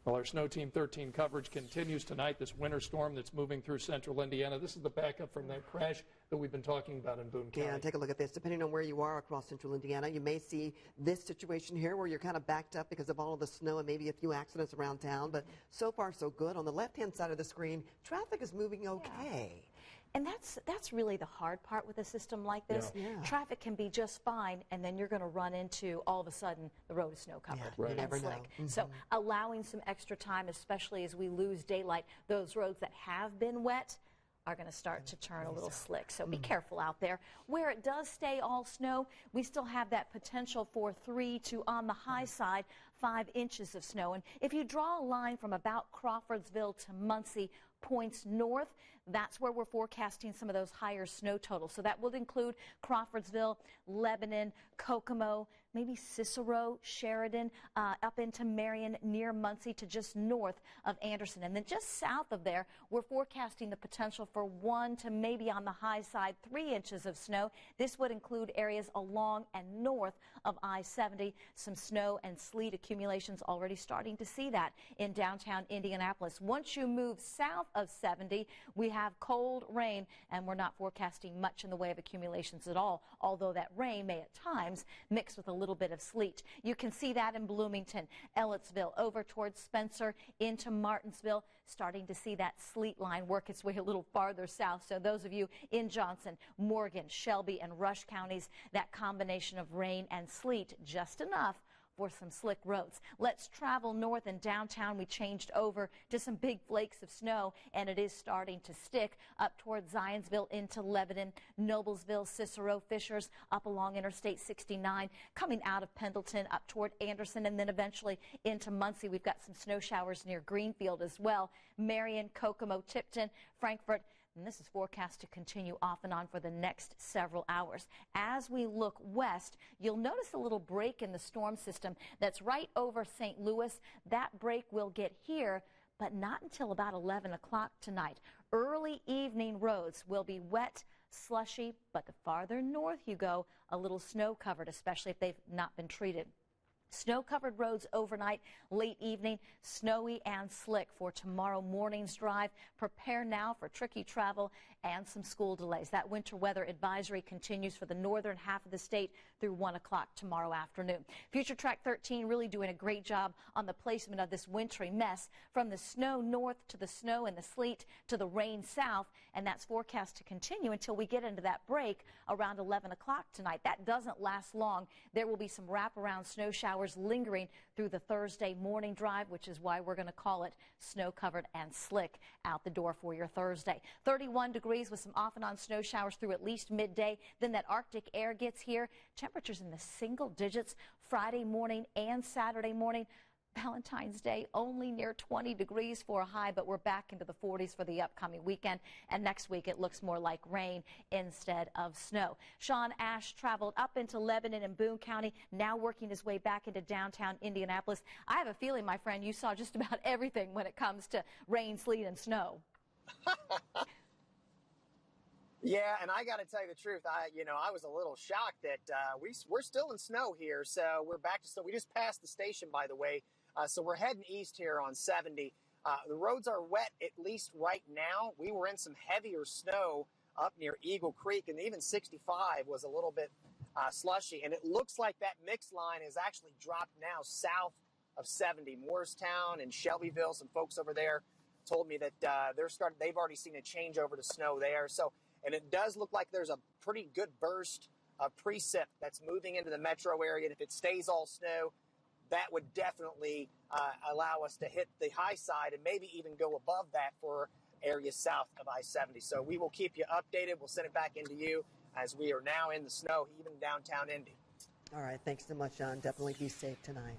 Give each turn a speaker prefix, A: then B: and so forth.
A: Well, our Snow Team 13 coverage continues tonight. This winter storm that's moving through central Indiana. This is the backup from that crash that we've been talking about in Boone County.
B: Yeah, take a look at this. Depending on where you are across central Indiana, you may see this situation here where you're kind of backed up because of all of the snow and maybe a few accidents around town. But so far, so good. On the left-hand side of the screen, traffic is moving okay.
C: Yeah. And that's really the hard part with a system like this.
B: Yeah.
C: Traffic can be just fine, and then you're going to run into, all of a sudden, the road is snow covered
B: Yeah, you never
C: and
B: know.
C: slick. So allowing some extra time, especially as we lose daylight, those roads that have been wet are going to start to turn a little slick. So be careful out there. Where it does stay all snow, we still have that potential for 3 to, on the high side, 5 inches of snow. And if you draw a line from about Crawfordsville to Muncie, points north, that's where we're forecasting some of those higher snow totals. So that would include Crawfordsville, Lebanon, Kokomo, maybe Cicero, Sheridan, up into Marion, near Muncie to just north of Anderson. And then just south of there, we're forecasting the potential for 1 to maybe on the high side 3 inches of snow. This would include areas along and north of I-70. Some snow and sleet accumulations, already starting to see that in downtown Indianapolis. Once you move south of 70, we have cold rain, and we're not forecasting much in the way of accumulations at all, although that rain may at times mix with a little bit of sleet. You can see that in Bloomington, Ellettsville, over towards Spencer, into Martinsville, starting to see that sleet line work its way a little farther south. So those of you in Johnson, Morgan, Shelby, and Rush counties, that combination of rain and sleet, just enough for some slick roads. Let's travel north, and downtown we changed over to some big flakes of snow, and it is starting to stick up towards Zionsville into Lebanon, Noblesville, Cicero, Fishers, up along Interstate 69, coming out of Pendleton up toward Anderson, and then eventually into Muncie. We've got some snow showers near Greenfield as well. Marion, Kokomo, Tipton, Frankfort. And this is forecast to continue off and on for the next several hours. As we look west, you'll notice a little break in the storm system that's right over St. Louis. That break will get here, but not until about 11 o'clock tonight. Early evening roads will be wet, slushy, but the farther north you go, a little snow covered, especially if they've not been treated. Snow-covered roads overnight, late evening, snowy and slick for tomorrow morning's drive. Prepare now for tricky travel and some school delays. That winter weather advisory continues for the northern half of the state through 1 o'clock tomorrow afternoon. Future Track 13 really doing a great job on the placement of this wintry mess, from the snow north to the snow and the sleet to the rain south, and that's forecast to continue until we get into that break around 11 o'clock tonight. That doesn't last long. There will be some wraparound snow showers lingering through the Thursday morning drive, which is why we're going to call it snow-covered and slick out the door for your Thursday. 31 degrees with some off and on snow showers through at least midday. Then that Arctic air gets here. Temperatures in the single digits Friday morning and Saturday morning. Valentine's Day only near 20 degrees for a high, but we're back into the 40s for the upcoming weekend. And next week it looks more like rain instead of snow. Sean Ash traveled up into Lebanon and Boone County, now working his way back into downtown Indianapolis. I have a feeling, my friend, you saw just about everything when it comes to rain, sleet, and snow.
D: Yeah, and I got to tell you the truth. I was a little shocked that we're still in snow here. So we're back to snow. We just passed the station, by the way. So we're heading east here on 70. The roads are wet, at least right now. We were in some heavier snow up near Eagle Creek, and even 65 was a little bit slushy. And it looks like that mix line has actually dropped now south of 70. Morristown and Shelbyville, some folks over there told me that they've already seen a change over to snow there. So, and it does look like there's a pretty good burst of precip that's moving into the metro area. And if it stays all snow, that would definitely allow us to hit the high side and maybe even go above that for areas south of I-70. So we will keep you updated. We'll send it back into you as we are now in the snow, even downtown Indy.
B: All right. Thanks so much, John. Definitely be safe tonight.